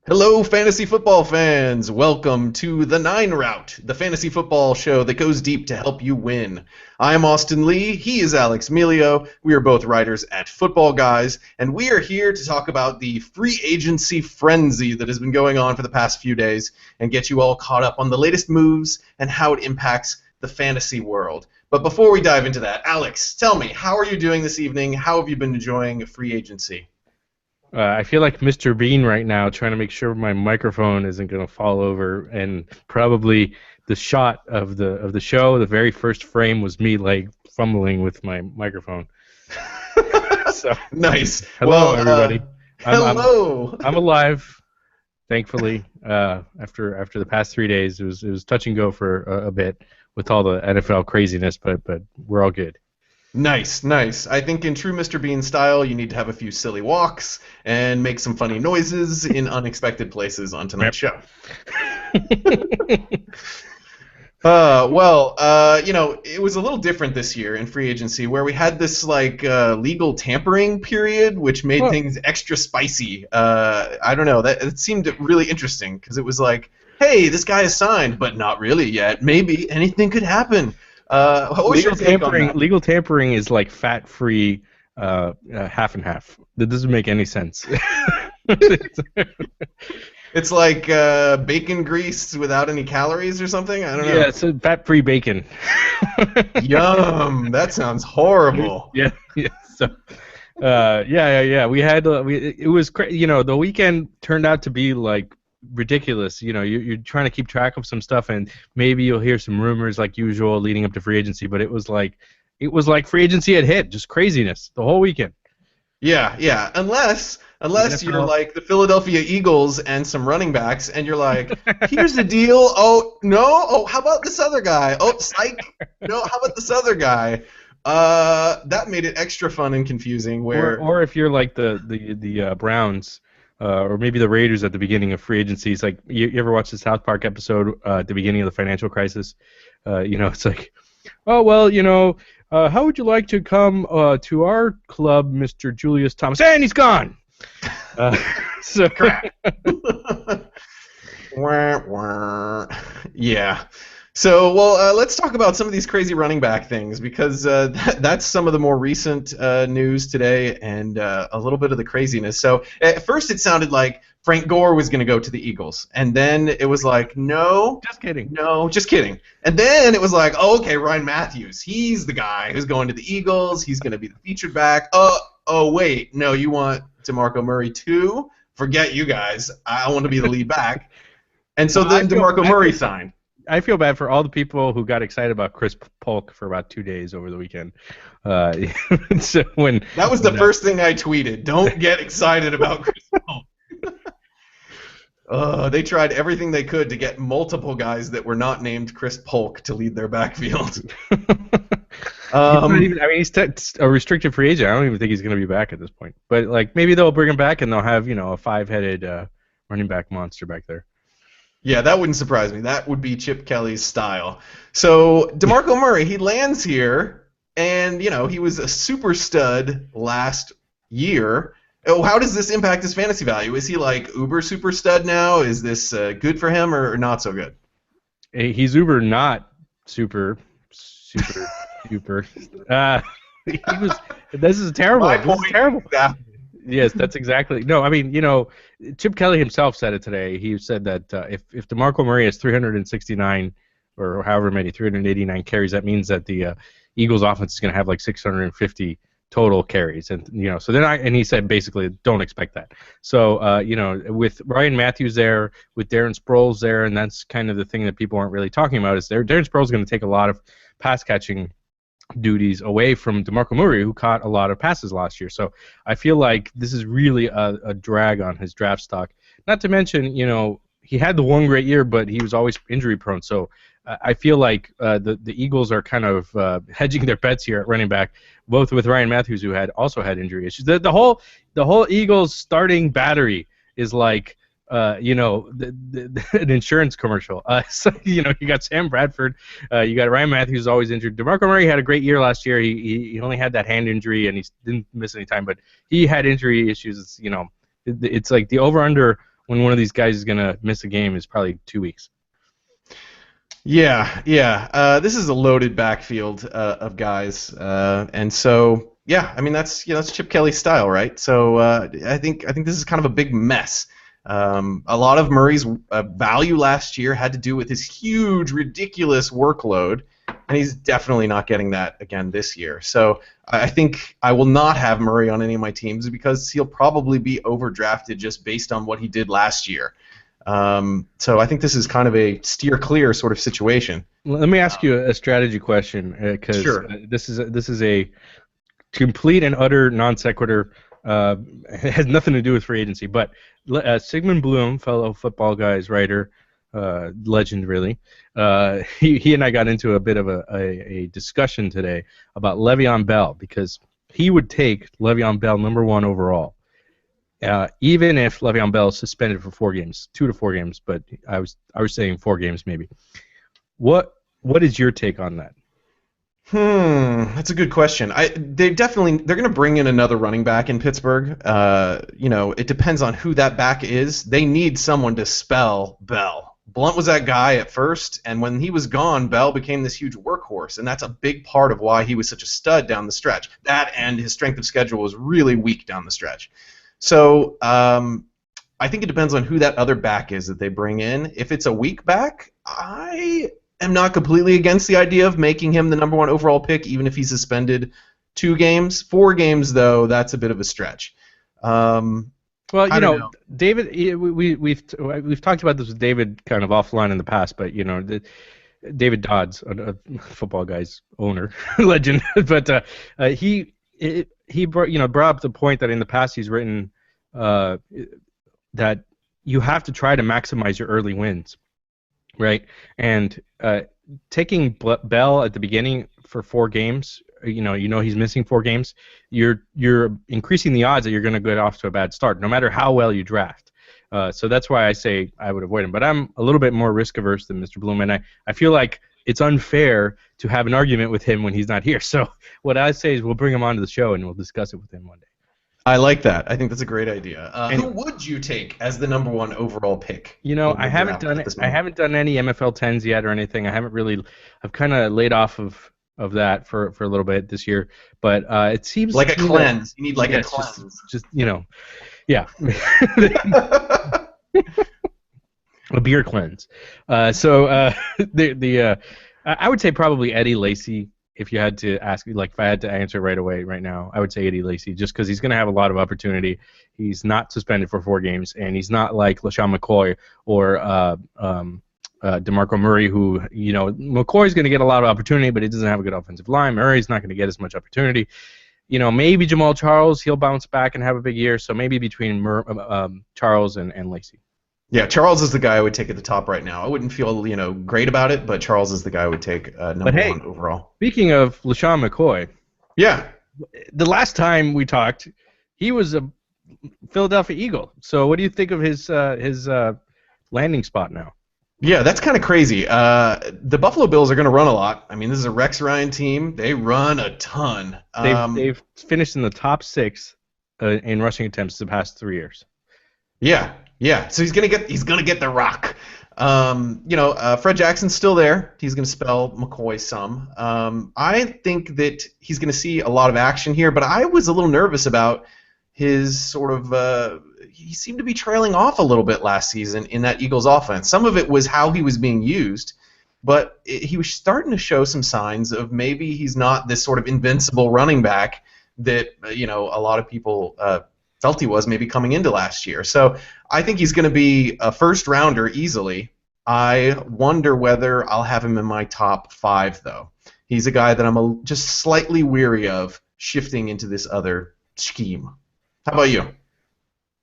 Hello, fantasy football fans. Welcome to the Nine Route, the fantasy football show that goes deep to help you win. I'm Austin Lee. He is Alex Melio. We are both writers at Football Guys, and we are here to talk about the free agency frenzy that has been going on for the past few days and get you all caught up on the latest moves and how it impacts the fantasy world. But before we dive into that, Alex, tell me, how are you doing this evening? How have you been enjoying free agency? I feel like Mr. Bean right now, trying to make sure my microphone isn't going to fall over, and probably the shot of the show, the very first frame was me like fumbling with my microphone. So Nice. hello, everybody. Hello. I'm alive, thankfully. After the past 3 days, it was touch and go for a bit with all the NFL craziness, but we're all good. Nice, nice. I think in true Mr. Bean style, you need to have a few silly walks and make some funny noises in unexpected places on tonight's show. It was a little different this year in free agency where we had this legal tampering period, which made things extra spicy. I don't know. It seemed really interesting because it was like, hey, this guy is signed, but not really yet. Maybe anything could happen. Legal tampering is like fat-free half and half. That doesn't make any sense. It's like bacon grease without any calories or something? I don't know. Yeah, it's a fat-free bacon. Yum! That sounds horrible. Yeah. So, We had it was crazy. The weekend turned out to be like ridiculous. You're trying to keep track of some stuff, and maybe you'll hear some rumors like usual leading up to free agency. But it was like free agency had hit, just craziness the whole weekend. Yeah. Unless you're like the Philadelphia Eagles and some running backs, and you're like, here's the deal. Oh no. Oh, how about this other guy? Oh, psych. No, how about this other guy? That made it extra fun and confusing. Or if you're like the Browns. Or maybe the Raiders at the beginning of free agency. It's like, you ever watch the South Park episode at the beginning of the financial crisis? It's like, oh, well, how would you like to come to our club, Mr. Julius Thomas? And he's gone! Crap. Wah, wah. Yeah. So, let's talk about some of these crazy running back things because that's some of the more recent news today and a little bit of the craziness. So, at first it sounded like Frank Gore was going to go to the Eagles, and then it was like, no. Just kidding. No, just kidding. And then it was like, oh, okay, Ryan Matthews. He's the guy who's going to the Eagles. He's going to be the featured back. Oh, wait. No, you want DeMarco Murray too? Forget you guys. I want to be the lead back. And so then DeMarco Murray signed. I feel bad for all the people who got excited about Chris Polk for about 2 days over the weekend. That was the first thing I tweeted. Don't get excited about Chris Polk. They tried everything they could to get multiple guys that were not named Chris Polk to lead their backfield. He's a restricted free agent. I don't even think he's going to be back at this point. But maybe they'll bring him back and they'll have a five-headed running back monster back there. Yeah, that wouldn't surprise me. That would be Chip Kelly's style. So DeMarco Murray, he lands here, and he was a super stud last year. Oh, how does this impact his fantasy value? Is he like uber super stud now? Is this good for him or not so good? He's uber not super. This is terrible. This is terrible. Yeah. Yes, that's exactly. No, I mean, Chip Kelly himself said it today. He said that if DeMarco Murray has 369 or however many, 389 carries, that means that the Eagles offense is going to have like 650 total carries, and so then and he said basically don't expect that. So with Ryan Matthews there, with Darren Sproles there, and that's kind of the thing that people aren't really talking about is Darren Sproles is going to take a lot of pass catching duties away from DeMarco Murray, who caught a lot of passes last year. So I feel like this is really a drag on his draft stock. Not to mention, he had the one great year, but he was always injury prone. So I feel like the Eagles are kind of hedging their bets here at running back, both with Ryan Matthews, who also had injury issues. The whole Eagles starting battery is like an insurance commercial. So you got Sam Bradford, you got Ryan Matthews always injured. DeMarco Murray had a great year last year. He only had that hand injury and he didn't miss any time, but he had injury issues. It's like the over/under when one of these guys is going to miss a game is probably 2 weeks. Yeah. This is a loaded backfield of guys, and so yeah, I mean that's Chip Kelly's style, right? So I think this is kind of a big mess. A lot of Murray's value last year had to do with his huge, ridiculous workload, and he's definitely not getting that again this year. So I think I will not have Murray on any of my teams because he'll probably be overdrafted just based on what he did last year. So I think this is kind of a steer clear sort of situation. Let me ask you a strategy question, because Sure. This is a complete and utter non sequitur. It has nothing to do with free agency, but Sigmund Bloom, fellow Football Guys writer, legend really, he and I got into a bit of a discussion today about Le'Veon Bell, because he would take Le'Veon Bell #1 overall. Even if Le'Veon Bell is suspended for 4 games, 2 to 4 games, but I was saying 4 games maybe. What is your take on that? That's a good question. They're going to bring in another running back in Pittsburgh. It depends on who that back is. They need someone to spell Bell. Blunt was that guy at first, and when he was gone, Bell became this huge workhorse, and that's a big part of why he was such a stud down the stretch. That and his strength of schedule was really weak down the stretch. So I think it depends on who that other back is that they bring in. If it's a weak back, I am not completely against the idea of making him the #1 overall pick, even if he's suspended 2 games. 4 games, though, that's a bit of a stretch. Well, know. David, we've talked about this with David kind of offline in the past, but David Dodds, a Football Guys owner, legend, but he brought up the point that in the past he's written that you have to try to maximize your early wins, right? And taking Bell at the beginning for 4 games, he's missing 4 games, you're increasing the odds that you're going to get off to a bad start, no matter how well you draft. So that's why I say I would avoid him. But I'm a little bit more risk averse than Mr. Bloom, and I feel like it's unfair to have an argument with him when he's not here. So what I say is we'll bring him onto the show and we'll discuss it with him one day. I like that. I think that's a great idea. Who would you take as the #1 overall pick? I haven't done it. I haven't done any MFL 10s yet or anything. I've kind of laid off of that for a little bit this year. But it seems like a cleanse. You need a cleanse. Just yeah. A beer cleanse. I would say probably Eddie Lacy. If you had to ask, if I had to answer right away, right now, I would say Eddie Lacy, just because he's going to have a lot of opportunity. He's not suspended for 4 games, and he's not like LaShawn McCoy or DeMarco Murray, who, McCoy's going to get a lot of opportunity, but he doesn't have a good offensive line. Murray's not going to get as much opportunity. Maybe Jamal Charles, he'll bounce back and have a big year, so maybe between Charles and Lacy. Yeah, Charles is the guy I would take at the top right now. I wouldn't feel, great about it, but Charles is the guy I would take #1 overall. Speaking of LaShawn McCoy, yeah, the last time we talked, he was a Philadelphia Eagle. So what do you think of his landing spot now? Yeah, that's kind of crazy. The Buffalo Bills are going to run a lot. I mean, this is a Rex Ryan team. They run a ton. They've finished in the top 6 in rushing attempts the past 3 years. Yeah. So he's gonna get the rock. Fred Jackson's still there. He's gonna spell McCoy some. I think that he's gonna see a lot of action here, but I was a little nervous about his sort of. He seemed to be trailing off a little bit last season in that Eagles offense. Some of it was how he was being used, but he was starting to show some signs of maybe he's not this sort of invincible running back that a lot of people felt he was maybe coming into last year. So I think he's going to be a first rounder easily. I wonder whether I'll have him in my top 5 though. He's a guy that I'm just slightly weary of shifting into this other scheme. How about you?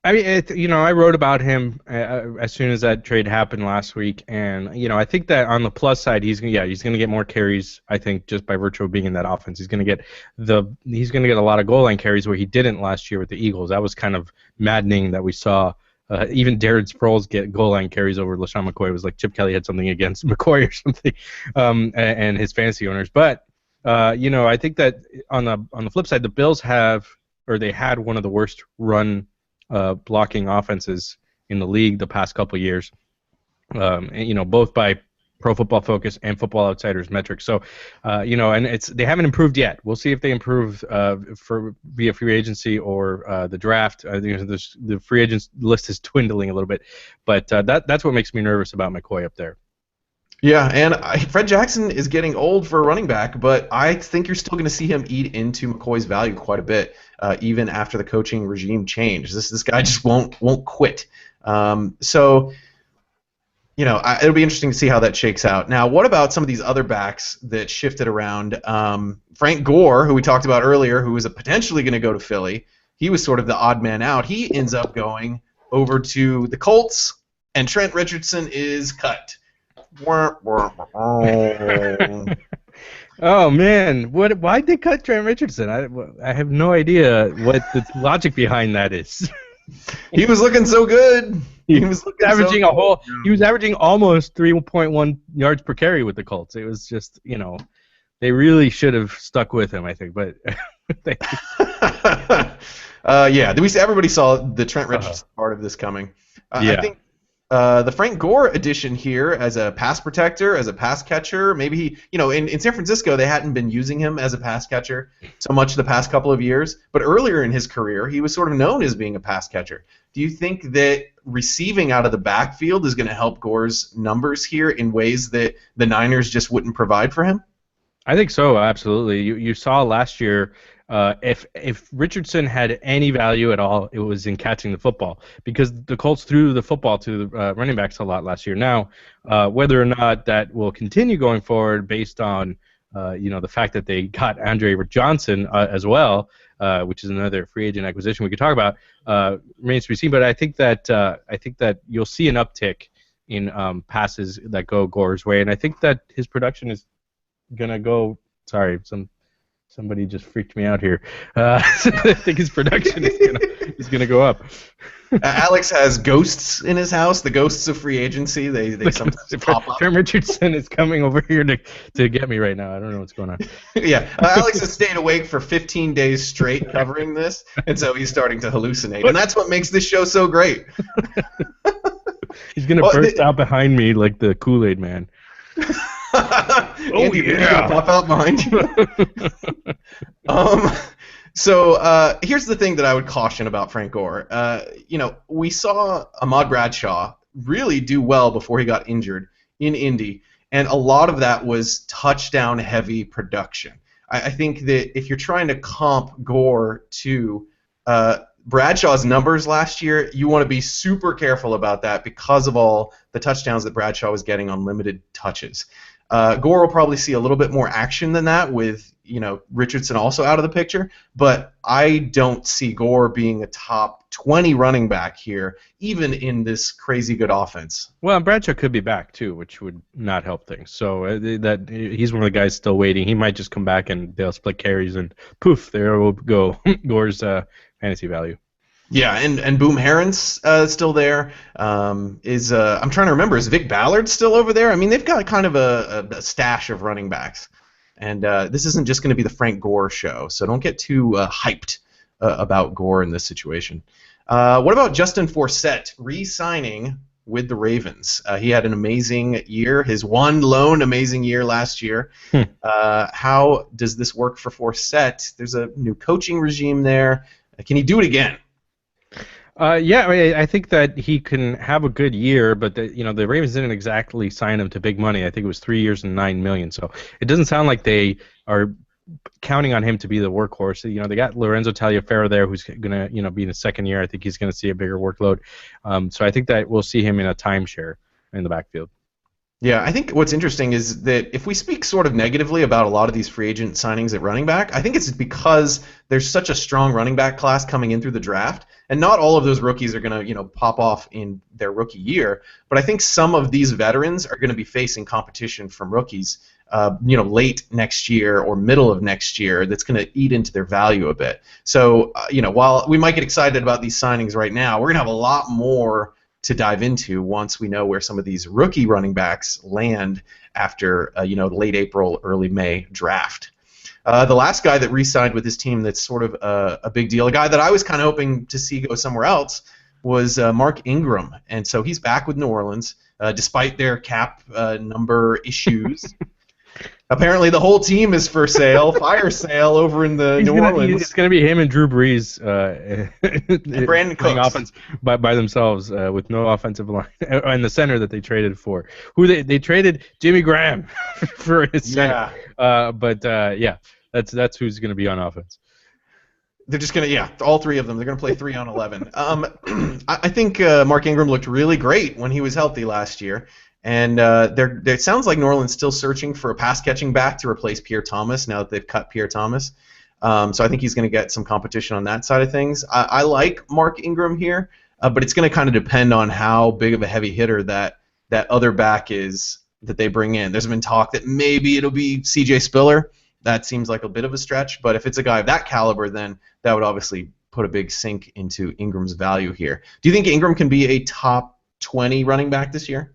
I mean, I wrote about him as soon as that trade happened last week, and I think that on the plus side, he's going to get more carries. I think just by virtue of being in that offense, he's going to get a lot of goal line carries where he didn't last year with the Eagles. That was kind of maddening that we saw. Even Darren Sproles get goal line carries over LaShawn McCoy. It was like Chip Kelly had something against McCoy or something, and his fantasy owners. But I think that on the flip side, the Bills had one of the worst run blocking offenses in the league the past couple years. And, both by Pro Football Focus and Football Outsiders metrics. So, and they haven't improved yet. We'll see if they improve via free agency or the draft. I think the free agents list is dwindling a little bit, but that's what makes me nervous about McCoy up there. Yeah, and Fred Jackson is getting old for a running back, but I think you're still going to see him eat into McCoy's value quite a bit, even after the coaching regime change. This guy just won't quit. So, it'll be interesting to see how that shakes out. Now, what about some of these other backs that shifted around? Frank Gore, who we talked about earlier, who was potentially going to go to Philly, he was sort of the odd man out. He ends up going over to the Colts, and Trent Richardson is cut. Oh man, why'd they cut Trent Richardson? I have no idea what the logic behind that is. He was looking so good. He was averaging He was averaging almost 3.1 yards per carry with the Colts. It was just, they really should have stuck with him, I think. But yeah, everybody saw the Trent Richardson part of this coming. I think the Frank Gore addition here as a pass protector, as a pass catcher, maybe he, in San Francisco they hadn't been using him as a pass catcher so much the past couple of years, but earlier in his career he was sort of known as being a pass catcher. Do you think that receiving out of the backfield is going to help Gore's numbers here in ways that the Niners just wouldn't provide for him? I think so, absolutely. You saw last year, if Richardson had any value at all, it was in catching the football, because the Colts threw the football to the running backs a lot last year. Now, whether or not that will continue going forward based on the fact that they got Andre Johnson as well, which is another free agent acquisition we could talk about, remains to be seen. But I think that you'll see an uptick in passes that go Gore's way, and I think that his production is gonna go. Sorry, somebody just freaked me out here. I think his production is gonna go up. Alex has ghosts in his house. The ghosts of free agency. They sometimes pop up. Trent Richardson is coming over here to get me right now. I don't know what's going on. Yeah, Alex has stayed awake for 15 days straight covering this, and so he's starting to hallucinate, and that's what makes this show so great. He's gonna burst out behind me like the Kool-Aid Man. Andy, yeah, pop out behind you. So here's the thing that I would caution about Frank Gore. We saw Ahmad Bradshaw really do well before he got injured in Indy, and a lot of that was touchdown-heavy production. I think that if you're trying to comp Gore to Bradshaw's numbers last year, you want to be super careful about that because of all the touchdowns that Bradshaw was getting on limited touches. Gore will probably see a little bit more action than that with Richardson also out of the picture, but I don't see Gore being a top 20 running back here, even in this crazy good offense. Well, Bradshaw could be back too, which would not help things. So that he's one of the guys still waiting. He might just come back and they'll split carries and poof, there will go Gore's fantasy value. Yeah, and Boom Herron's still there. I'm trying to remember, is Vic Ballard still over there? I mean, they've got kind of a stash of running backs. And this isn't just going to be the Frank Gore show, so don't get too hyped about Gore in this situation. What about Justin Forsett re-signing with the Ravens? He had an amazing year, his one lone amazing year last year. How does this work for Forsett? There's a new coaching regime there. Can he do it again? Yeah, I think that he can have a good year, but the Ravens didn't exactly sign him to big money. I think it was 3 years and $9 million. So it doesn't sound like they are counting on him to be the workhorse. They got Lorenzo Taliaferro there, who's gonna be in his second year. I think he's gonna see a bigger workload. So I think that we'll see him in a timeshare in the backfield. Yeah, I think what's interesting is that if we speak sort of negatively about a lot of these free agent signings at running back, I think it's because there's such a strong running back class coming in through the draft, and not all of those rookies are going to, pop off in their rookie year. But I think some of these veterans are going to be facing competition from rookies, late next year or middle of next year. That's going to eat into their value a bit. So, while we might get excited about these signings right now, we're going to have a lot more to dive into once we know where some of these rookie running backs land after late April, early May draft. The last guy that re-signed with his team that's sort of a big deal, a guy that I was kind of hoping to see go somewhere else, was Mark Ingram, and so he's back with New Orleans despite their cap number issues. Apparently, the whole team is for sale, fire sale over in the New Orleans. It's going to be him and Drew Brees and Brandon playing Cooks offense by themselves with no offensive line, and the center that they traded for. Who they traded Jimmy Graham for his center. Yeah, that's who's going to be on offense. They're just going to, all three of them. They're going to play 3 on 11. I think Mark Ingram looked really great when he was healthy last year. And it sounds like New Orleans still searching for a pass-catching back to replace Pierre Thomas now that they've cut Pierre Thomas. So I think he's going to get some competition on that side of things. I like Mark Ingram here, but it's going to kind of depend on how big of a heavy hitter that other back is that they bring in. There's been talk that maybe it'll be C.J. Spiller. That seems like a bit of a stretch, but if it's a guy of that caliber, then that would obviously put a big sink into Ingram's value here. Do you think Ingram can be a top 20 running back this year?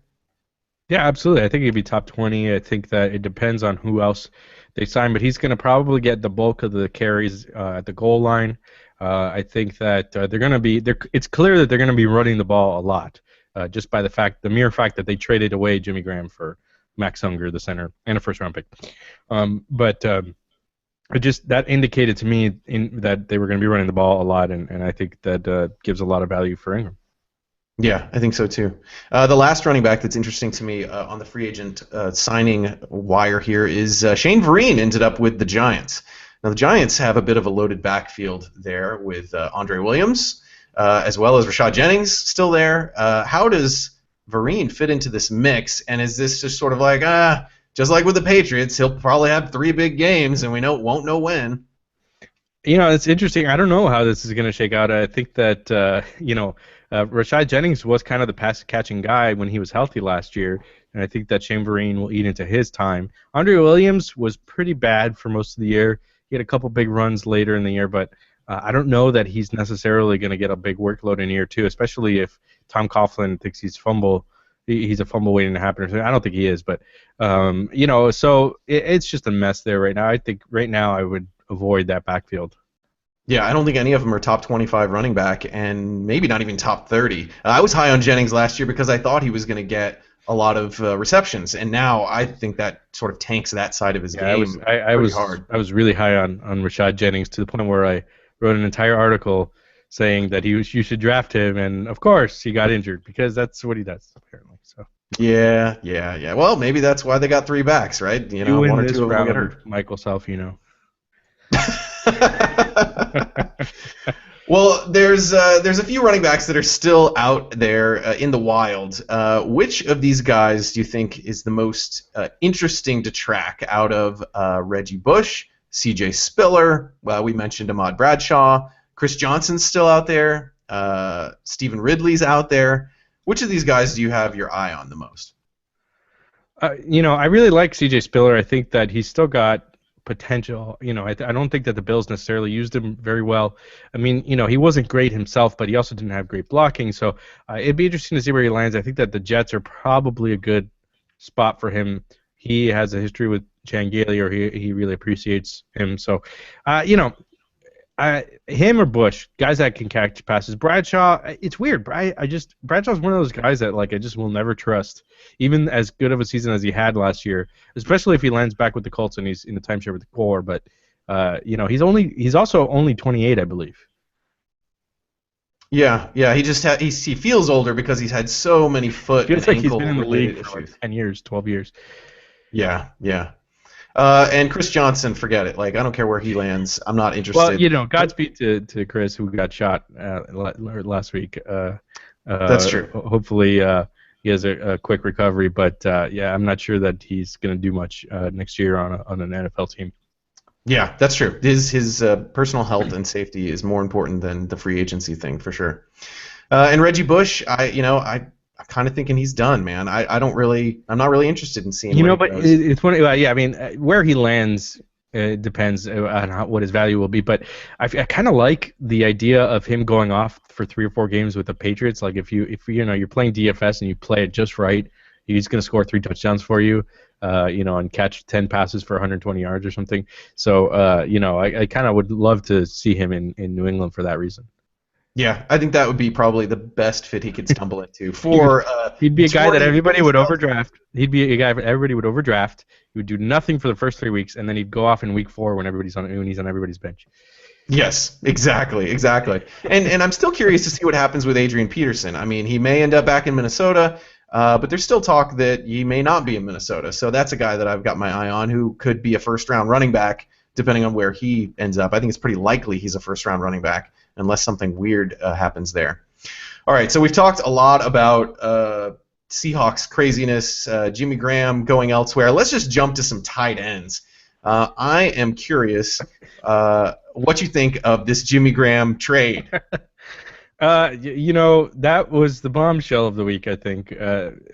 Yeah, absolutely. I think he'd be top 20. I think that it depends on who else they sign, but he's going to probably get the bulk of the carries at the goal line. I think that they're going to be. It's clear that they're going to be running the ball a lot, just by the mere fact that they traded away Jimmy Graham for Max Unger, the center, and a first-round pick. That indicated to me that they were going to be running the ball a lot, and I think that gives a lot of value for Ingram. Yeah, I think so too. The last running back that's interesting to me on the free agent signing wire here is Shane Vereen ended up with the Giants. Now the Giants have a bit of a loaded backfield there with Andre Williams as well as Rashad Jennings still there. How does Vereen fit into this mix, and is this just sort of like, just like with the Patriots, he'll probably have 3 big games and we won't know when? It's interesting. I don't know how this is going to shake out. I think that, Rashad Jennings was kind of the pass-catching guy when he was healthy last year, and I think that Shane Vereen will eat into his time. Andre Williams was pretty bad for most of the year. He had a couple big runs later in the year, but I don't know that he's necessarily going to get a big workload in year 2, especially if Tom Coughlin thinks he's a fumble waiting to happen or something. I don't think he is, but, so it's just a mess there right now. I think right now I would avoid that backfield. Yeah, I don't think any of them are top 25 running back, and maybe not even top 30. I was high on Jennings last year because I thought he was going to get a lot of receptions, and now I think that sort of tanks that side of his game. I was really high on Rashad Jennings to the point where I wrote an entire article saying that you should draft him, and of course he got injured because that's what he does apparently. So. Yeah. Well, maybe that's why they got 3 backs, right? One or two of them get hurt. Michael Salfino. Well, there's a few running backs that are still out there in the wild. Which of these guys do you think is the most interesting to track out of Reggie Bush, C.J. Spiller? Well, we mentioned Ahmad Bradshaw. Chris Johnson's still out there. Stephen Ridley's out there. Which of these guys do you have your eye on the most? I really like C.J. Spiller. I think that he's still got potential. I don't think that the Bills necessarily used him very well. I mean, he wasn't great himself, but he also didn't have great blocking. So it'd be interesting to see where he lands. I think that the Jets are probably a good spot for him. He has a history with Chan Gailey, or he really appreciates him. So, him or Bush, guys that can catch passes. Bradshaw, it's weird. Bradshaw's one of those guys that I just will never trust, even as good of a season as he had last year, especially if he lands back with the Colts and he's in the timeshare with the core. But he's also only 28, I believe. Yeah. He feels older because he's had so many foot and ankle he's been in the league issues. For 10 years, 12 years. Yeah. And Chris Johnson, forget it. I don't care where he lands. I'm not interested. Well, Godspeed to Chris, who got shot last week. That's true. Hopefully he has a quick recovery, but I'm not sure that he's going to do much next year on an NFL team. Yeah, that's true. His personal health and safety is more important than the free agency thing, for sure. And Reggie Bush, I'm kind of thinking he's done, man. I'm not really interested in seeing. But it's funny. I mean, where he lands depends on what his value will be. But I kind of like the idea of him going off for 3 or 4 games with the Patriots. Like if you're playing DFS and you play it just right, he's going to score 3 touchdowns for you. And catch 10 passes for 120 yards or something. So I kind of would love to see him in New England for that reason. Yeah, I think that would be probably the best fit he could stumble into for He'd be a guy that touring everybody would stuff. overdraft. He'd be a guy that everybody would overdraft. He would do nothing for the first 3 weeks, and then he'd go off in week 4 when he's on everybody's bench. Yes, exactly. And I'm still curious to see what happens with Adrian Peterson. I mean, he may end up back in Minnesota, but there's still talk that he may not be in Minnesota. So that's a guy that I've got my eye on who could be a first-round running back depending on where he ends up. I think it's pretty likely he's a first-round running back unless something weird happens there. All right, so we've talked a lot about Seahawks craziness, Jimmy Graham going elsewhere. Let's just jump to some tight ends. I am curious what you think of this Jimmy Graham trade. That was the bombshell of the week, I think.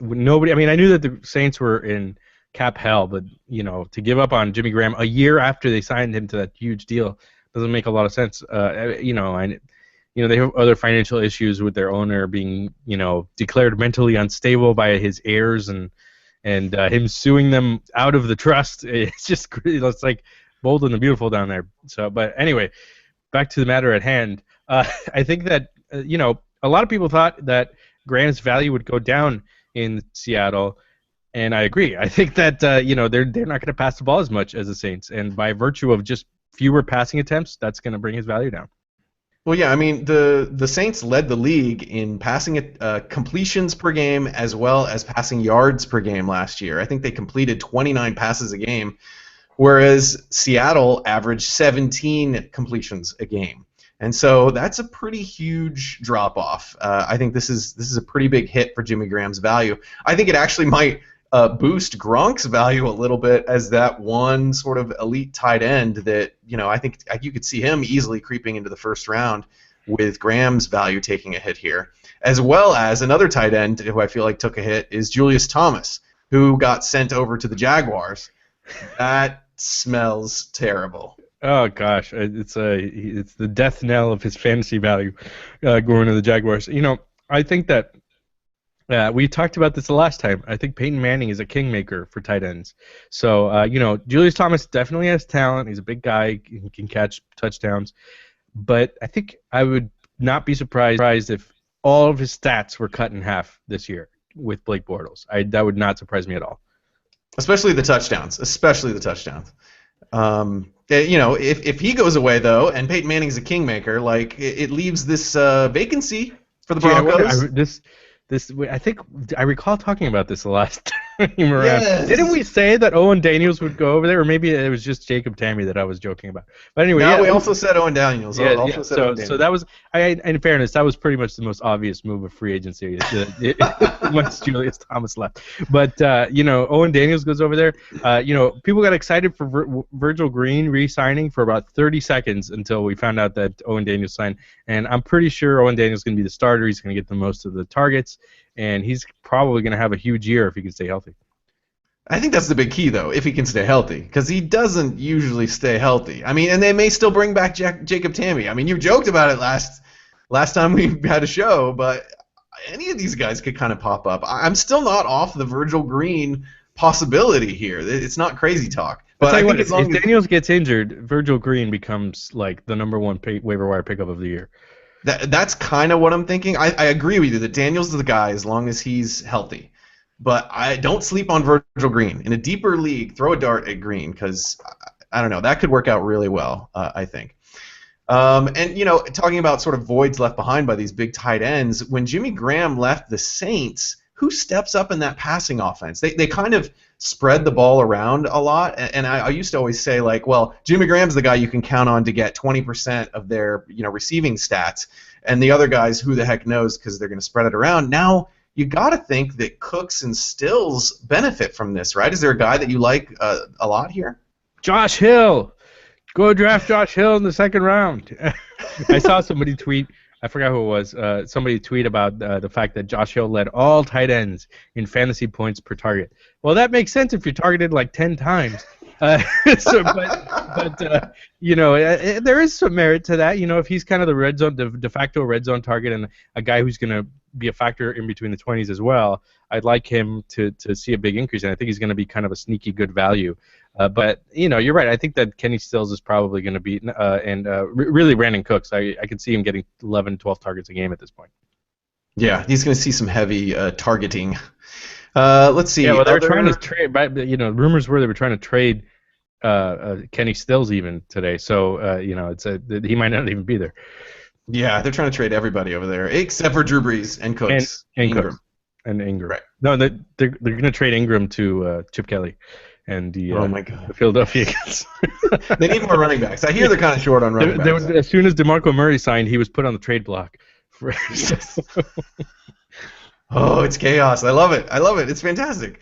Nobody. I mean, I knew that the Saints were in cap hell, but to give up on Jimmy Graham a year after they signed him to that huge deal doesn't make a lot of sense. They have other financial issues with their owner being, declared mentally unstable by his heirs and him suing them out of the trust. It's like Bold and the Beautiful down there. So, but anyway, back to the matter at hand. I think that a lot of people thought that Graham's value would go down in Seattle, and I agree. I think that they're not going to pass the ball as much as the Saints, and by virtue of just fewer passing attempts, that's going to bring his value down. Well, yeah, I mean, the Saints led the league in passing completions per game as well as passing yards per game last year. I think they completed 29 passes a game, whereas Seattle averaged 17 completions a game. And so that's a pretty huge drop-off. I think this is a pretty big hit for Jimmy Graham's value. I think it actually might boost Gronk's value a little bit as that one sort of elite tight end that, I think you could see him easily creeping into the first round with Graham's value taking a hit here. As well as another tight end who I feel like took a hit is Julius Thomas, who got sent over to the Jaguars. That smells terrible. Oh gosh, it's the death knell of his fantasy value going to the Jaguars. I think that we talked about this the last time. I think Peyton Manning is a kingmaker for tight ends. So Julius Thomas definitely has talent. He's a big guy. He can catch touchdowns. But I think I would not be surprised if all of his stats were cut in half this year with Blake Bortles. That would not surprise me at all. Especially the touchdowns. If he goes away though, and Peyton Manning's a kingmaker, like it leaves this vacancy for the Broncos. I think I recall talking about this the last time around. Yes. Didn't we say that Owen Daniels would go over there, or maybe it was just Jacob Tammy that I was joking about? But anyway, we also said Owen Daniels. So that was, in fairness, that was pretty much the most obvious move of free agency once Julius Thomas left. But Owen Daniels goes over there. People got excited for Virgil Green re-signing for about 30 seconds until we found out that Owen Daniels signed, and I'm pretty sure Owen Daniels is going to be the starter. He's going to get the most of the targets. And he's probably going to have a huge year if he can stay healthy. I think that's the big key, though, if he can stay healthy, because he doesn't usually stay healthy. I mean, and they may still bring back Jacob Tammy. I mean, you joked about it last time we had a show, but any of these guys could kind of pop up. I'm still not off the Virgil Green possibility here. It's not crazy talk. But I think if Daniels gets injured, Virgil Green becomes like the number one waiver wire pickup of the year. That's kind of what I'm thinking. I agree with you that Daniels is the guy as long as he's healthy. But I don't sleep on Virgil Green. In a deeper league, throw a dart at Green because, I don't know, that could work out really well, I think. Talking about sort of voids left behind by these big tight ends, when Jimmy Graham left the Saints, who steps up in that passing offense? They kind of spread the ball around a lot, and I used to always say, like, well, Jimmy Graham's the guy you can count on to get 20% of their receiving stats, and the other guys, who the heck knows, because they're going to spread it around. Now you got to think that Cooks and Stills benefit from this, right? Is there a guy that you like a lot here? Josh Hill. Go draft Josh Hill in the second round. I saw somebody tweet. I forgot who it was. Somebody tweet about the fact that Josh Hill led all tight ends in fantasy points per target. Well, that makes sense if you're targeted like 10 times. There is some merit to that. If he's kind of the red zone, de facto red zone target, and a guy who's going to be a factor in between the 20s as well, I'd like him to see a big increase, and I think he's going to be kind of a sneaky good value. But you're right. I think that Kenny Stills is probably going to be, really Brandon Cooks. I could see him getting 11, 12 targets a game at this point. Yeah, he's going to see some heavy targeting. Let's see. Yeah, well, they were trying to trade. Rumors were they were trying to trade Kenny Stills even today. So he might not even be there. Yeah, they're trying to trade everybody over there except for Drew Brees and Cooks and Ingram. Right. No, they're going to trade Ingram to Chip Kelly and the Philadelphia Eagles. They need more running backs. I hear they're kind of short on running backs. As soon as DeMarco Murray signed, he was put on the trade block. Yes. Oh, it's chaos. I love it. It's fantastic.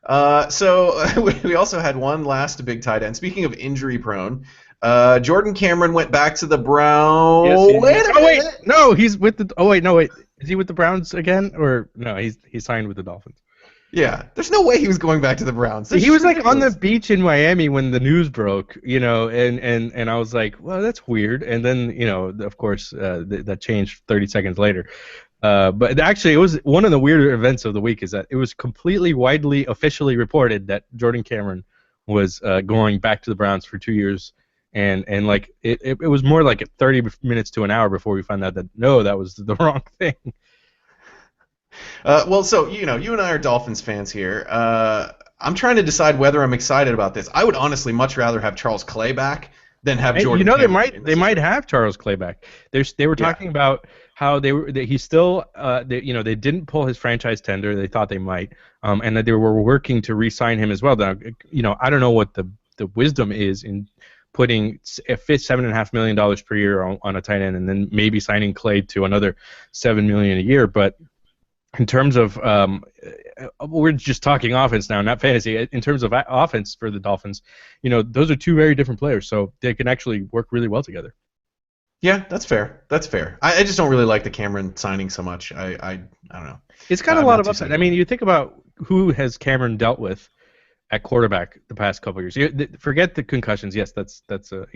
So we also had one last big tight end. Speaking of injury prone, Jordan Cameron went back to the Browns. He's with the. Oh wait, no wait. Is he with the Browns again, or no? He signed with the Dolphins. Yeah, there's no way he was going back to the Browns. He was like on the beach in Miami when the news broke, and I was like, well, that's weird. And then, of course, that changed 30 seconds later. But actually, it was one of the weirder events of the week is that it was completely widely officially reported that Jordan Cameron was going back to the Browns for 2 years, and like it was more like 30 minutes to an hour before we found out that no, that was the wrong thing. Well, so you and I are Dolphins fans here. I'm trying to decide whether I'm excited about this. I would honestly much rather have Charles Clay back than have Jordan. Cameron they might have Charles Clay back. They were talking about how they didn't pull his franchise tender. They thought they might, and that they were working to re-sign him as well. Now, I don't know what the wisdom is in putting $7.5 million per year on a tight end, and then maybe signing Clay to another $7 million a year, but in terms of, we're just talking offense now, not fantasy. In terms of offense for the Dolphins, those are two very different players, so they can actually work really well together. Yeah, that's fair. I just don't really like the Cameron signing so much. I don't know. It's got a lot of upside. I mean, you think about who has Cameron dealt with at quarterback the past couple of years. Forget the concussions. Yes, that's a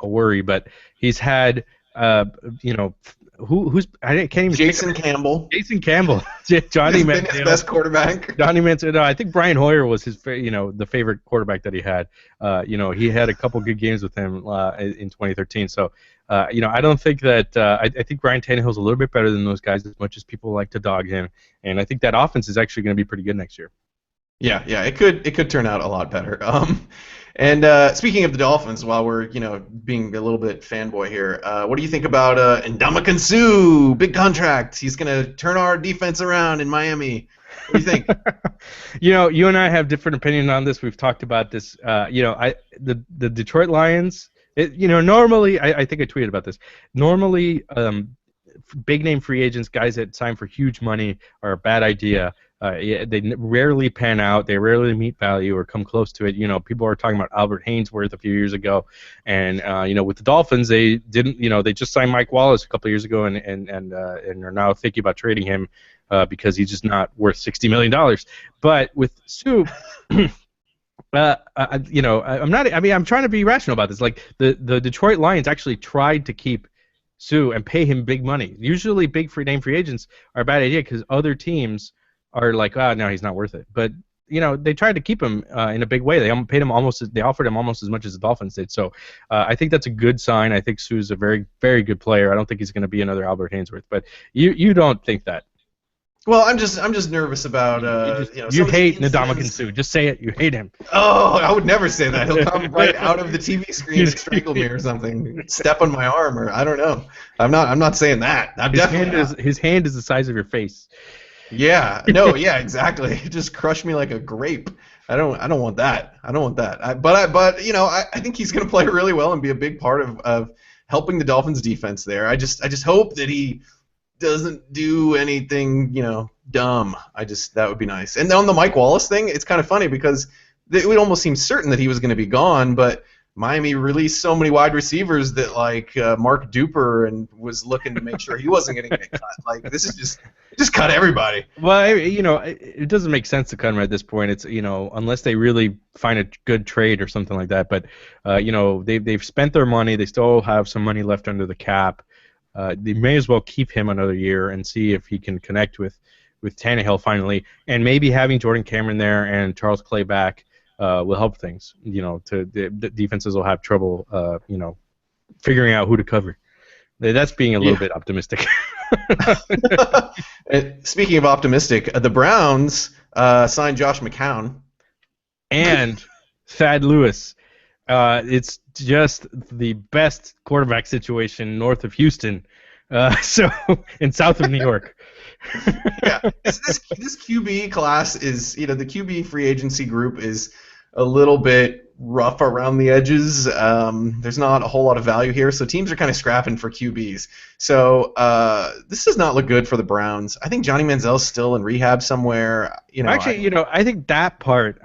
worry, but he's had who's I can't even. Jason Campbell, Johnny Manziel, his best quarterback. Johnny Manziel. No, I think Brian Hoyer was his, the favorite quarterback that he had. He had a couple good games with him in 2013. So, I don't think that. I think Ryan Tannehill's a little bit better than those guys, as much as people like to dog him. And I think that offense is actually going to be pretty good next year. Yeah, it could turn out a lot better. And speaking of the Dolphins, while we're being a little bit fanboy here, what do you think about Ndamukong Suh? Big contract. He's gonna turn our defense around in Miami. What do you think? You and I have different opinions on this. We've talked about this. The Detroit Lions. Normally, I think I tweeted about this. Normally, big name free agents, guys that sign for huge money, are a bad idea. They rarely pan out. They rarely meet value or come close to it. People are talking about Albert Haynesworth a few years ago, and with the Dolphins, they didn't. They just signed Mike Wallace a couple of years ago, and are now thinking about trading him because he's just not worth $60 million. But with Suh, I'm not. I mean, I'm trying to be rational about this. Like the Detroit Lions actually tried to keep Suh and pay him big money. Usually, big free agents are a bad idea because other teams are like, no, he's not worth it. But they tried to keep him in a big way. They paid him they offered him almost as much as the Dolphins did. So I think that's a good sign. I think Suh's a very, very good player. I don't think he's going to be another Albert Haynesworth. But you don't think that? Well, I'm just nervous about you hate Ndamukong Suh. Just say it. You hate him. Oh, I would never say that. He'll come right out of the TV screen and strangle me or something. Step on my arm, or I don't know. I'm not saying that. His hand is the size of your face. Yeah. No. Yeah. Exactly. Just crush me like a grape. I don't want that. I think he's going to play really well and be a big part of helping the Dolphins defense there. I just hope that he doesn't do anything dumb. That would be nice. And on the Mike Wallace thing, it's kind of funny because it would almost seem certain that he was going to be gone, but Miami released so many wide receivers that like Mark Duper and was looking to make sure he wasn't going to get cut. Like this is just cut everybody. Well, it doesn't make sense to cut him at this point. It's unless they really find a good trade or something like that. But they've spent their money. They still have some money left under the cap. They may as well keep him another year and see if he can connect with Tannehill finally, and maybe having Jordan Cameron there and Charles Clay back will help things. The defenses will have trouble, figuring out who to cover. That's being a little bit optimistic. Speaking of optimistic, the Browns signed Josh McCown and Thad Lewis. It's just the best quarterback situation north of Houston, and south of New York. Yeah, this QB class is, the QB free agency group is a little bit rough around the edges. There's not a whole lot of value here, so teams are kind of scrapping for QBs. So this does not look good for the Browns. I think Johnny Manziel's still in rehab somewhere. I think that part,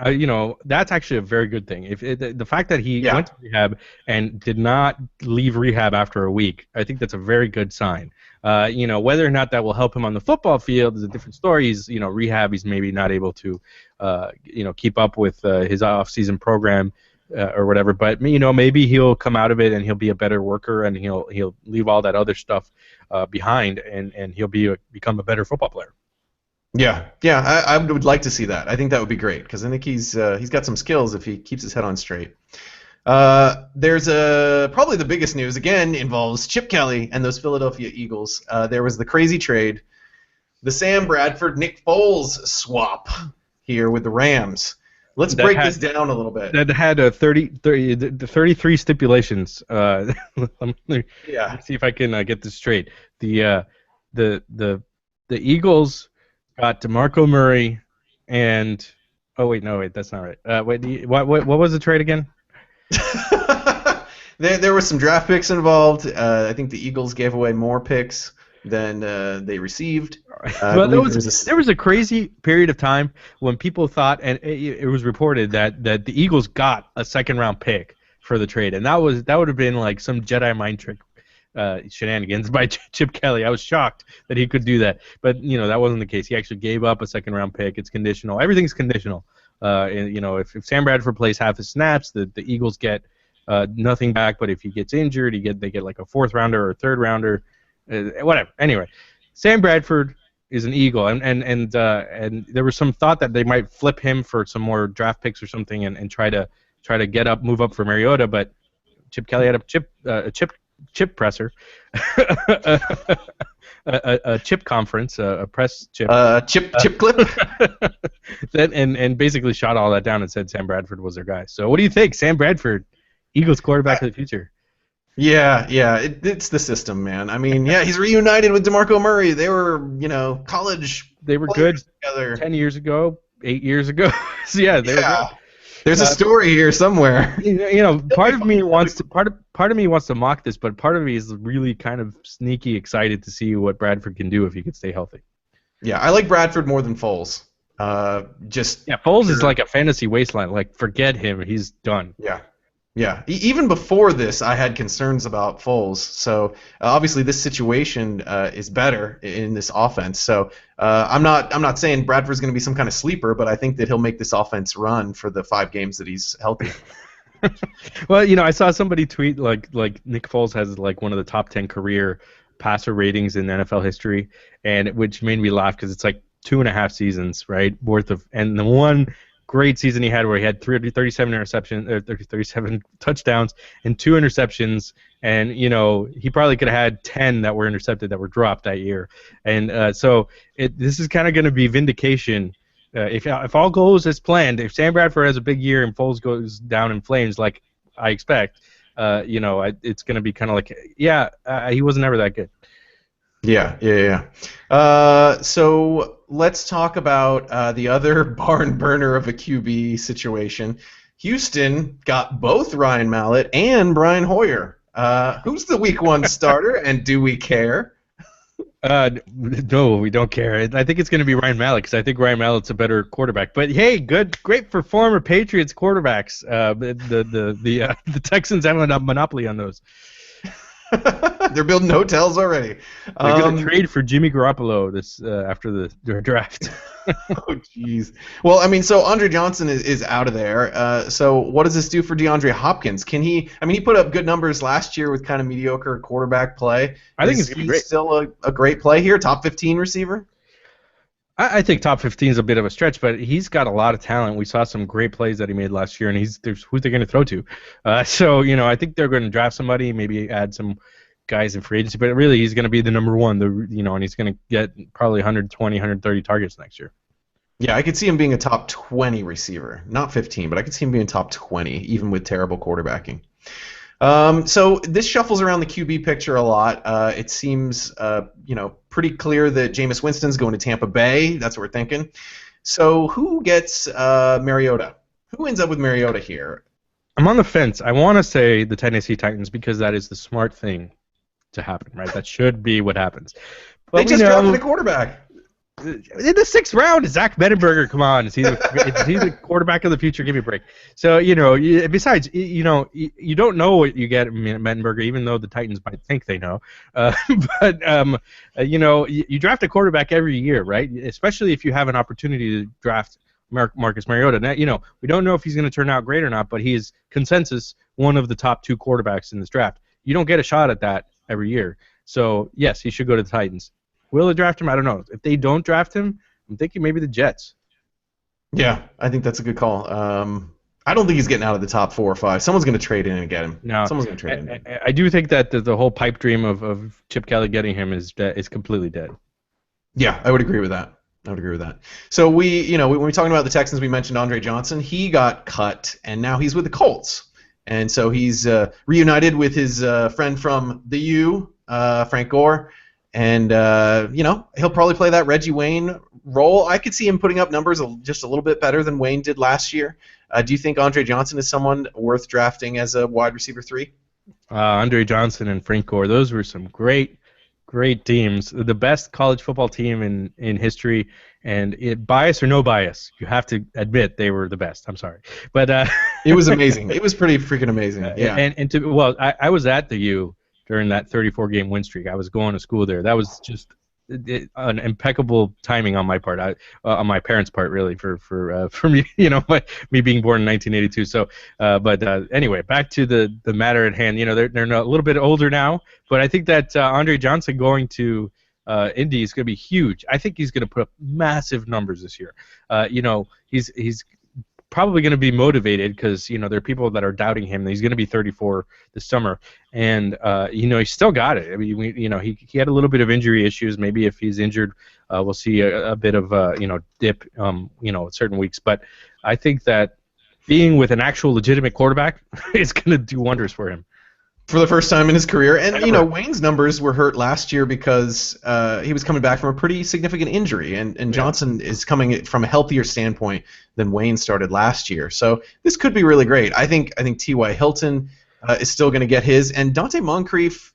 that's actually a very good thing. The fact that he went to rehab and did not leave rehab after a week, I think that's a very good sign. Whether or not that will help him on the football field is a different story. He's, rehab. He's maybe not able to, keep up with his off-season program or whatever. But maybe he'll come out of it and he'll be a better worker and he'll leave all that other stuff behind and he'll become a better football player. Yeah, I would like to see that. I think that would be great because I think he's got some skills if he keeps his head on straight. There's probably the biggest news, again, involves Chip Kelly and those Philadelphia Eagles. There was the crazy trade, the Sam Bradford-Nick Foles swap here with the Rams. Let's break this down a little bit. That had 33 stipulations. Let's see if I can get this straight. The Eagles got DeMarco Murray and wait, that's not right. What was the trade again? There were some draft picks involved. I think the Eagles gave away more picks than they received. Well, there was a crazy period of time when people thought, and it was reported that the Eagles got a second-round pick for the trade, and that would have been like some Jedi mind trick shenanigans by Chip Kelly. I was shocked that he could do that, but that wasn't the case. He actually gave up a second-round pick. It's conditional. Everything's conditional. If Sam Bradford plays half his snaps, the Eagles get nothing back. But if he gets injured, they get like a fourth rounder or a third rounder, whatever. Anyway, Sam Bradford is an Eagle, and there was some thought that they might flip him for some more draft picks or something, and try to move up for Mariota. But Chip Kelly had a chip presser. A chip conference, a press chip. Chip clip. and basically shot all that down and said Sam Bradford was their guy. So what do you think, Sam Bradford, Eagles quarterback of the future? Yeah, it's the system, man. I mean, he's reunited with DeMarco Murray. They were, college. They were good together 10 years ago, 8 years ago. So they were good. There's a story here somewhere. Part of me wants to mock this, but part of me is really kind of sneaky excited to see what Bradford can do if he could stay healthy. Yeah, I like Bradford more than Foles. Foles is like a fantasy wasteland. Like, forget him, he's done. Yeah. Even before this, I had concerns about Foles. So obviously, this situation is better in this offense. So I'm not saying Bradford's going to be some kind of sleeper, but I think that he'll make this offense run for the 5 games that he's healthy. Well, I saw somebody tweet like Nick Foles has like one of the top 10 career passer ratings in NFL history, and which made me laugh because it's like 2.5 seasons, right, worth of, and the one great season he had where he had 37 touchdowns and 2 interceptions, and he probably could have had 10 that were intercepted that were dropped that year, and so this is kind of going to be vindication. If all goes as planned, if Sam Bradford has a big year and Foles goes down in flames like I expect, it's going to be kind of like, he wasn't ever that good. Yeah. So let's talk about the other barn burner of a QB situation. Houston got both Ryan Mallett and Brian Hoyer. Who's the Week 1 starter, and do we care? No, we don't care. I think it's going to be Ryan Mallett because I think Ryan Mallett's a better quarterback. But hey, great for former Patriots quarterbacks. The Texans have a monopoly on those. They're building hotels already. They're going to trade for Jimmy Garoppolo after the draft. Oh, jeez. Well, I mean, so Andre Johnson is out of there. So what does this do for DeAndre Hopkins? Can he? I mean, he put up good numbers last year with kind of mediocre quarterback play. I think it's great. Still a great play here, top 15 receiver. I think top 15 is a bit of a stretch, but he's got a lot of talent. We saw some great plays that he made last year, and who's they're going to throw to. So I think they're going to draft somebody, maybe add some guys in free agency, but really he's going to be the number one. And he's going to get probably 120, 130 targets next year. Yeah, I could see him being a top 20 receiver, not 15, but I could see him being top 20, even with terrible quarterbacking. So this shuffles around the QB picture a lot. It seems, pretty clear that Jameis Winston's going to Tampa Bay. That's what we're thinking. So who gets Mariota? Who ends up with Mariota here? I'm on the fence. I want to say the Tennessee Titans because that is the smart thing to happen, right? That should be what happens. But they just drafted a quarterback. In the 6th round, Zach Mettenberger, come on. Is he the quarterback of the future? Give me a break. So, besides, you don't know what you get in Mettenberger, even though the Titans might think they know. You draft a quarterback every year, right? Especially if you have an opportunity to draft Marcus Mariota. Now, we don't know if he's going to turn out great or not, but he is consensus one of the top 2 quarterbacks in this draft. You don't get a shot at that every year. So, yes, he should go to the Titans. Will they draft him? I don't know. If they don't draft him, I'm thinking maybe the Jets. Yeah, I think that's a good call. I don't think he's getting out of the top 4 or 5. Someone's going to trade in and get him. No, someone's going to trade in. I do think that the whole pipe dream of Chip Kelly getting him is completely dead. Yeah, I would agree with that. So when we're talking about the Texans, we mentioned Andre Johnson. He got cut, and now he's with the Colts. And so he's reunited with his friend from the U, Frank Gore. And, he'll probably play that Reggie Wayne role. I could see him putting up numbers just a little bit better than Wayne did last year. Do you think Andre Johnson is someone worth drafting as a wide receiver 3? Andre Johnson and Frank Gore, those were some great teams. The best college football team in history. And bias or no bias, you have to admit they were the best. I'm sorry. But it was amazing. It was pretty freaking amazing. Yeah. I was at the U during that 34-game win streak. I was going to school there. That was just an impeccable timing on my part, on my parents' part, really, for me, me being born in 1982. So, anyway, back to the matter at hand. They're a little bit older now, but I think that Andre Johnson going to Indy is going to be huge. I think he's going to put up massive numbers this year. He's probably going to be motivated because there are people that are doubting him. He's going to be 34 this summer, and he's still got it. I mean, he had a little bit of injury issues. Maybe if he's injured, we'll see a bit of dip, certain weeks. But I think that being with an actual legitimate quarterback is going to do wonders for him. For the first time in his career. And, Wayne's numbers were hurt last year because he was coming back from a pretty significant injury. And Johnson is coming from a healthier standpoint than Wayne started last year. So this could be really great. I think T.Y. Hilton is still going to get his. And Dante Moncrief,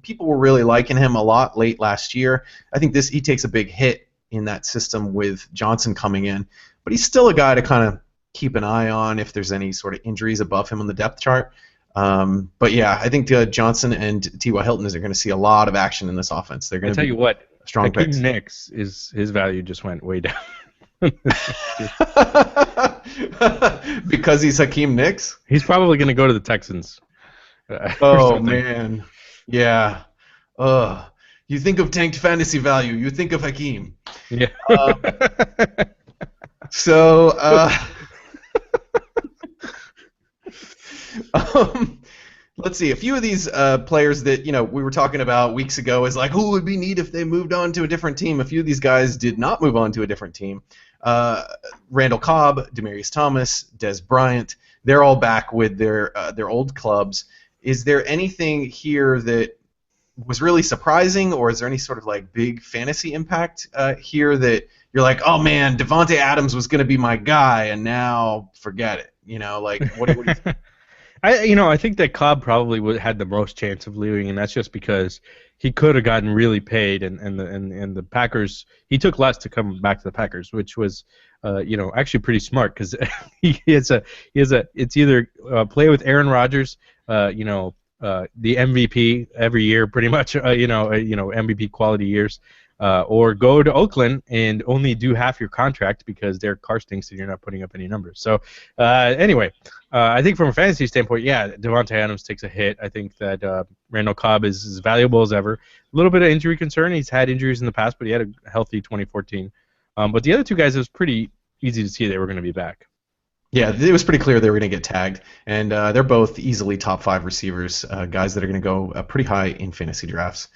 people were really liking him a lot late last year. I think he takes a big hit in that system with Johnson coming in. But he's still a guy to kind of keep an eye on if there's any sort of injuries above him on the depth chart. But yeah, I think Johnson and T.Y. Hilton are going to see a lot of action in this offense. They're going to tell you what, strong picks. Nix his value just went way down. Because he's Hakeem Nicks? He's probably going to go to the Texans. Oh man, yeah. You think of tanked fantasy value, you think of Hakeem. Yeah. Let's see. A few of these players that we were talking about weeks ago is like, who would be neat if they moved on to a different team? A few of these guys did not move on to a different team. Randall Cobb, Demaryius Thomas, Des Bryant. They're all back with their old clubs. Is there anything here that was really surprising, or is there any sort of like big fantasy impact here that you're like, oh man, Devontae Adams was going to be my guy, and now forget it? What do you think? I think that Cobb probably had the most chance of leaving, and that's just because he could have gotten really paid, and the Packers, he took less to come back to the Packers, which was actually pretty smart, because it's either play with Aaron Rodgers, the MVP every year pretty much, MVP quality years, or go to Oakland and only do half your contract because Derek Carr stinks and you're not putting up any numbers. So anyway, I think from a fantasy standpoint, yeah, Devontae Adams takes a hit. I think that Randall Cobb is as valuable as ever. A little bit of injury concern. He's had injuries in the past, but he had a healthy 2014. But the other two guys, it was pretty easy to see they were going to be back. Yeah, it was pretty clear they were going to get tagged, and they're both easily top 5 receivers, guys that are going to go pretty high in fantasy drafts.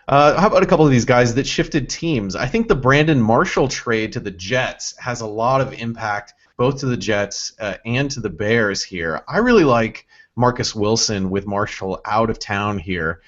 How about a couple of these guys that shifted teams? I think the Brandon Marshall trade to the Jets has a lot of impact, both to the Jets and to the Bears here. I really like Marcus Wilson with Marshall out of town here.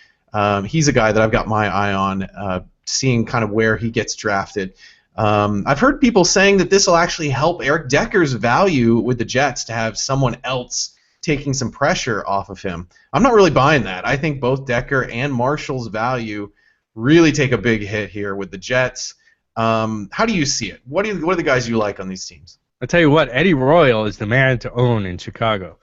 He's a guy that I've got my eye on, seeing kind of where he gets drafted. I've heard people saying that this will actually help Eric Decker's value with the Jets to have someone else taking some pressure off of him. I'm not really buying that. I think both Decker and Marshall's value really take a big hit here with the Jets. How do you see it? What are the guys you like on these teams? I'll tell you what, Eddie Royal is the man to own in Chicago.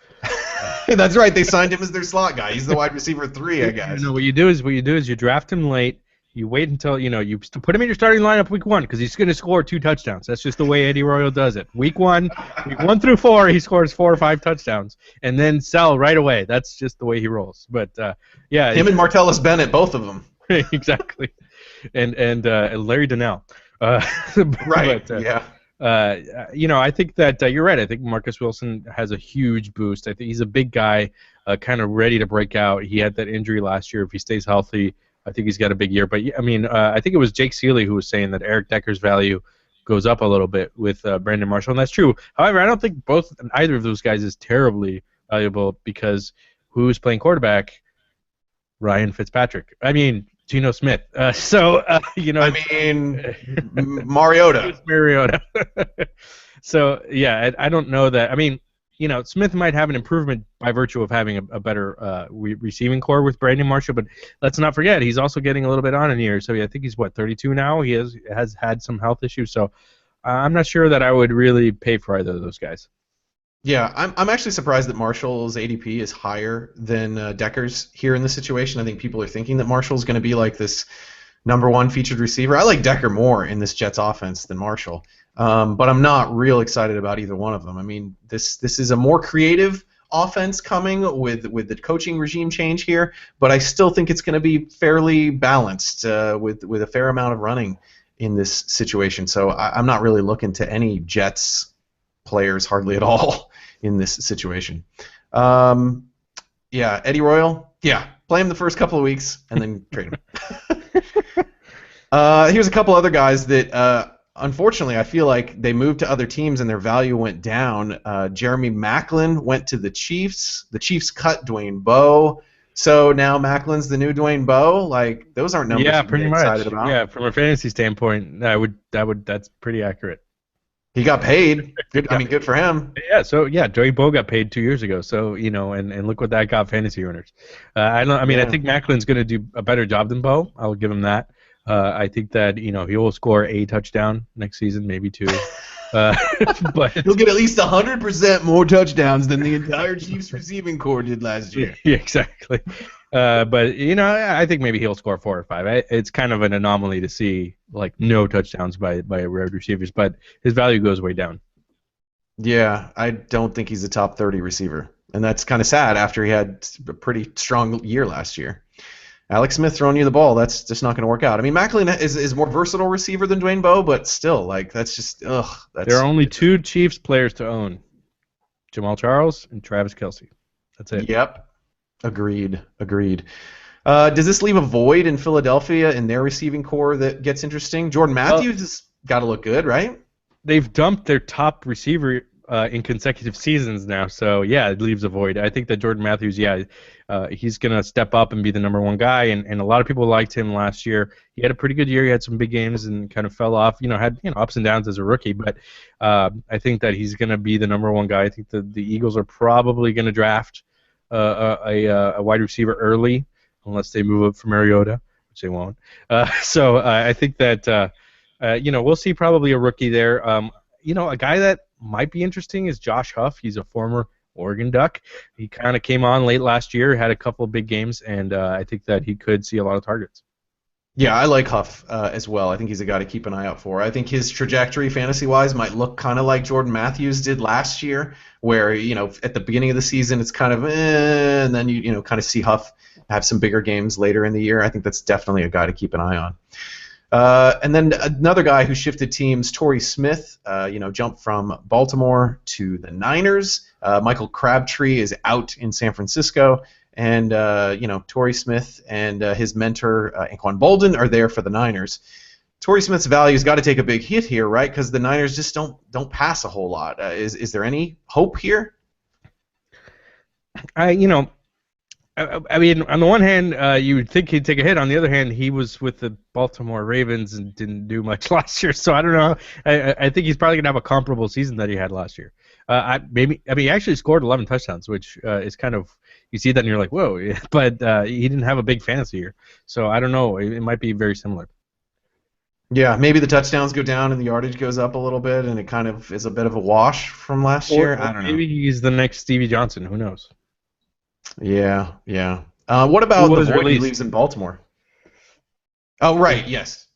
That's right. They signed him as their slot guy. He's the wide receiver 3, I guess. What you do is you draft him late. You wait until, you put him in your starting lineup week 1 because he's going to score 2 touchdowns. That's just the way Eddie Royal does it. Week 1 through 4, he scores 4 or 5 touchdowns, and then sell right away. That's just the way he rolls. But yeah, him and Martellus Bennett, both of them. Exactly, and Larry Donnell. Right. But, yeah. I think that you're right. I think Marcus Wilson has a huge boost. I think he's a big guy, kind of ready to break out. He had that injury last year. If he stays healthy, I think he's got a big year. But I think it was Jake Seeley who was saying that Eric Decker's value goes up a little bit with Brandon Marshall, and that's true. However, I don't think either of those guys is terribly valuable, because who's playing quarterback? Ryan Fitzpatrick. Geno Smith. Mariota. So yeah, I don't know that. Smith might have an improvement by virtue of having a better receiving core with Brandon Marshall, but let's not forget he's also getting a little bit on in here. So I think he's 32 now. He has had some health issues, so I'm not sure that I would really pay for either of those guys. Yeah, I'm actually surprised that Marshall's ADP is higher than Decker's here in this situation. I think people are thinking that Marshall's going to be like this number 1 featured receiver. I like Decker more in this Jets offense than Marshall. But I'm not real excited about either one of them. This is a more creative offense coming with the coaching regime change here, but I still think it's going to be fairly balanced with a fair amount of running in this situation. So I'm not really looking to any Jets players hardly at all in this situation. Yeah, Eddie Royal, yeah, play him the first couple of weeks and then trade him. Here's a couple other guys that unfortunately, I feel like they moved to other teams and their value went down. Jeremy Maclin went to the Chiefs. The Chiefs cut Dwayne Bowe. So now Macklin's the new Dwayne Bowe. Like, those aren't numbers you pretty get excited about. Yeah, from a fantasy standpoint, that's pretty accurate. He got paid. Good. Good for him. Yeah. So yeah, Dwayne Bowe got paid 2 years ago. So and look what that got fantasy owners. I think Macklin's going to do a better job than Bowe. I'll give him that. I think that he will score a touchdown next season, maybe 2. But he'll get at least 100% more touchdowns than the entire Chiefs receiving corps did last year. Yeah, exactly. But I think maybe he'll score 4 or 5. It's kind of an anomaly to see like no touchdowns by wide receivers, but his value goes way down. Yeah, I don't think he's a top 30 receiver, and that's kind of sad after he had a pretty strong year last year. Alex Smith throwing you the ball, that's just not going to work out. Maclin is more versatile receiver than Dwayne Bowe, but still, that's just There are only 2 Chiefs players to own: Jamal Charles and Travis Kelce. That's it. Yep. Agreed. Does this leave a void in Philadelphia in their receiving core that gets interesting? Jordan Matthews has got to look good, right? They've dumped their top receiver in consecutive seasons now, so yeah, it leaves a void. I think that Jordan Matthews, he's going to step up and be the number 1 guy, and a lot of people liked him last year. He had a pretty good year. He had some big games and kind of fell off, had ups and downs as a rookie, but I think that he's going to be the number 1 guy. I think the Eagles are probably going to draft a wide receiver early, unless they move up for Mariota. which they won't. So I think that we'll see probably a rookie there. A guy that might be interesting is Josh Huff. He's a former Oregon Duck. He kind of came on late last year, had a couple of big games, and I think that he could see a lot of targets. Yeah, I like Huff as well. I think he's a guy to keep an eye out for. I think his trajectory, fantasy-wise, might look kind of like Jordan Matthews did last year, where at the beginning of the season it's kind of and then you kind of see Huff have some bigger games later in the year. I think that's definitely a guy to keep an eye on. And then another guy who shifted teams, Torrey Smith, jumped from Baltimore to the Niners. Michael Crabtree is out in San Francisco. And, Torrey Smith and his mentor, Anquan Boldin, are there for the Niners. Torrey Smith's value's got to take a big hit here, right? Because the Niners just don't pass a whole lot. Is there any hope here? I mean, on the one hand, you would think he'd take a hit. On the other hand, he was with the Baltimore Ravens and didn't do much last year. So I don't know. I think he's probably going to have a comparable season that he had last year. He actually scored 11 touchdowns, which is kind of, you see that and you're like, whoa. But he didn't have a big fantasy year. So I don't know. It might be very similar. Yeah, maybe the touchdowns go down and the yardage goes up a little bit, and it kind of is a bit of a wash from last year. I don't know. Maybe he's the next Stevie Johnson. Who knows? Yeah. What about the void he leaves in Baltimore? Oh, right. Yes.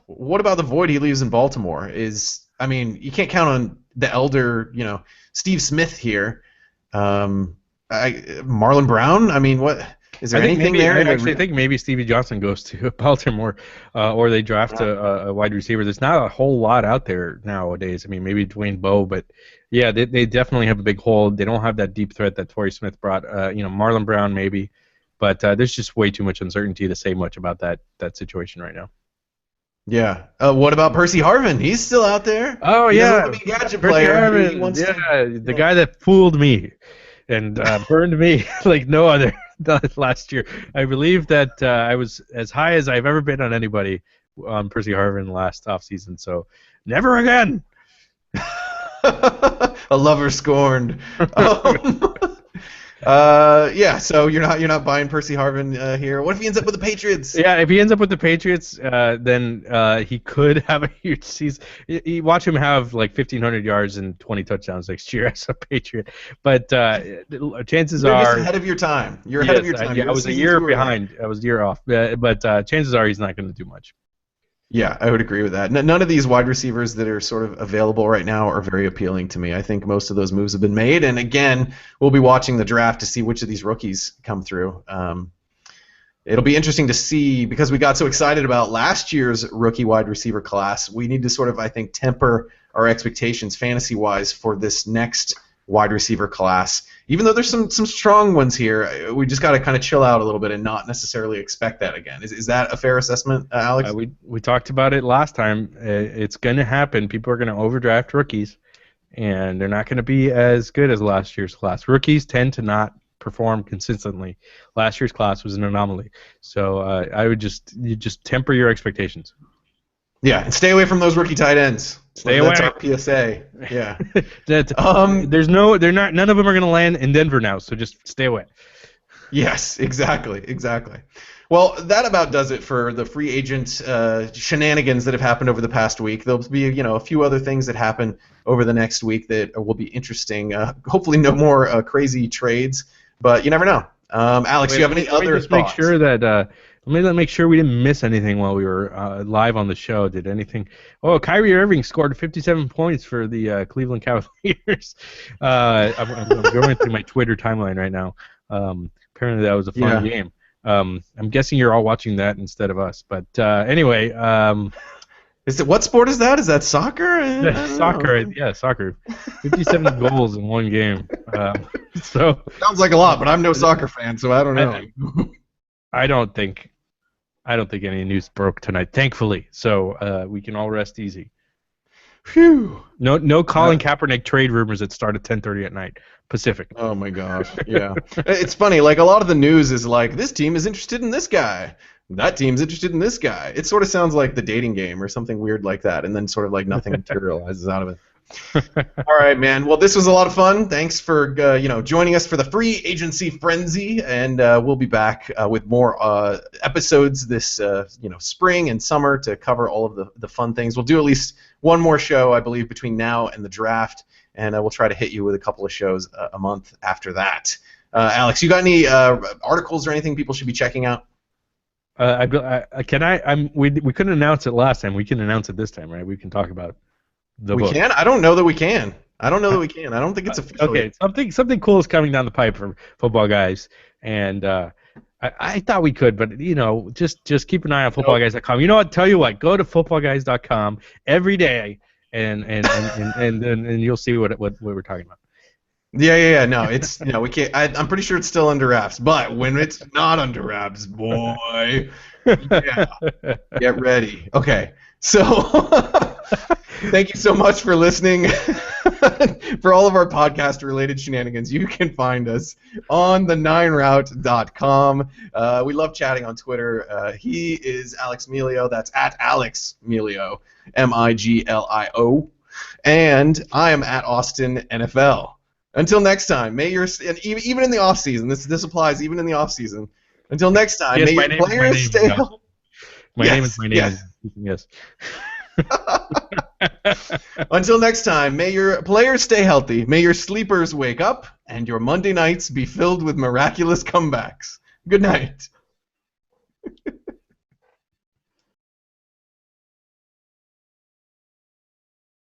What about the void he leaves in Baltimore? You can't count on the elder, Steve Smith here. Marlon Brown. I mean, what is there anything there? I actually think maybe Stevie Johnson goes to Baltimore, or they draft a wide receiver. There's not a whole lot out there nowadays. I mean, maybe Dwayne Bowe, but yeah, they definitely have a big hole. They don't have that deep threat that Torrey Smith brought. Marlon Brown maybe, but there's just way too much uncertainty to say much about that situation right now. Yeah. What about Percy Harvin? He's still out there. Oh, yeah. He's a gadget player. Harvin, the guy that fooled me and burned me like no other last year. I believe that I was as high as I've ever been on anybody on Percy Harvin last offseason, so never again. A lover scorned. So you're not buying Percy Harvin here. What if he ends up with the Patriots? Yeah, if he ends up with the Patriots, then he could have a huge season. You watch him have like 1,500 yards and 20 touchdowns next year as a Patriot. But chances You're are just ahead of your time. You're ahead of your time. I was a year behind. I was a year off. But chances are he's not going to do much. Yeah, I would agree with that. None of these wide receivers that are sort of available right now are very appealing to me. I think most of those moves have been made, and again, we'll be watching the draft to see which of these rookies come through. It'll be interesting to see, because we got so excited about last year's rookie wide receiver class. We need to sort of, I think, temper our expectations fantasy-wise for this next wide receiver class. Even though there's some strong ones here, we just got to kind of chill out a little bit and not necessarily expect that again. Is that a fair assessment, Alex? We talked about it last time. It's going to happen. People are going to overdraft rookies, and they're not going to be as good as last year's class. Rookies tend to not perform consistently. Last year's class was an anomaly. So I would just temper your expectations. Yeah, and stay away from those rookie tight ends. Stay away. That's our PSA. Yeah. None of them are going to land in Denver now, so just stay away. Yes, exactly. Well, that about does it for the free agent shenanigans that have happened over the past week. There'll be, a few other things that happen over the next week that will be interesting. Hopefully, no more crazy trades, but you never know. Alex, do you have any other thoughts? Let me make sure we didn't miss anything while we were live on the show. Did anything? Oh, Kyrie Irving scored 57 points for the Cleveland Cavaliers. I'm going through my Twitter timeline right now. Apparently that was a fun game. I'm guessing you're all watching that instead of us. But anyway. What sport is that? Is that soccer? Soccer, yeah, soccer. 57 goals in one game. So sounds like a lot, but I'm no soccer fan, so I don't know. I don't think any news broke tonight, thankfully. So we can all rest easy. Phew. No Colin Kaepernick trade rumors that start at 10:30 at night Pacific. Oh my gosh, yeah. It's funny. Like a lot of the news is like this team is interested in this guy. That team's interested in this guy. It sort of sounds like the dating game or something weird like that, and then sort of like nothing materializes out of it. All right, man. Well, this was a lot of fun. Thanks for joining us for the free agency frenzy, and we'll be back with more episodes this spring and summer to cover all of the fun things. We'll do at least one more show, I believe, between now and the draft, and we'll try to hit you with a couple of shows a month after that. Alex, you got any articles or anything people should be checking out? We couldn't announce it last time. We can announce it this time, right? We can talk about the book. We can? I don't know that we can. I don't think it's official. Okay, something cool is coming down the pipe for football guys, and I thought we could, but just keep an eye on footballguys.com. You know what? Tell you what, go to footballguys.com every day, and you'll see what we're talking about. Yeah. No, it's we can't. I'm pretty sure it's still under wraps, but when it's not under wraps, boy, yeah, get ready. Okay, so thank you so much for listening. For all of our podcast-related shenanigans, you can find us on the9route.com. We love chatting on Twitter. He is Alex Melio. That's at Alex Melio, Miglio, and I am at Austin NFL. Until next time, may your even in the off season, this applies even in the off season. Until next time, may your players stay healthy. My name is my name. Yes. Until next time, may your players stay healthy, may your sleepers wake up, and your Monday nights be filled with miraculous comebacks. Good night.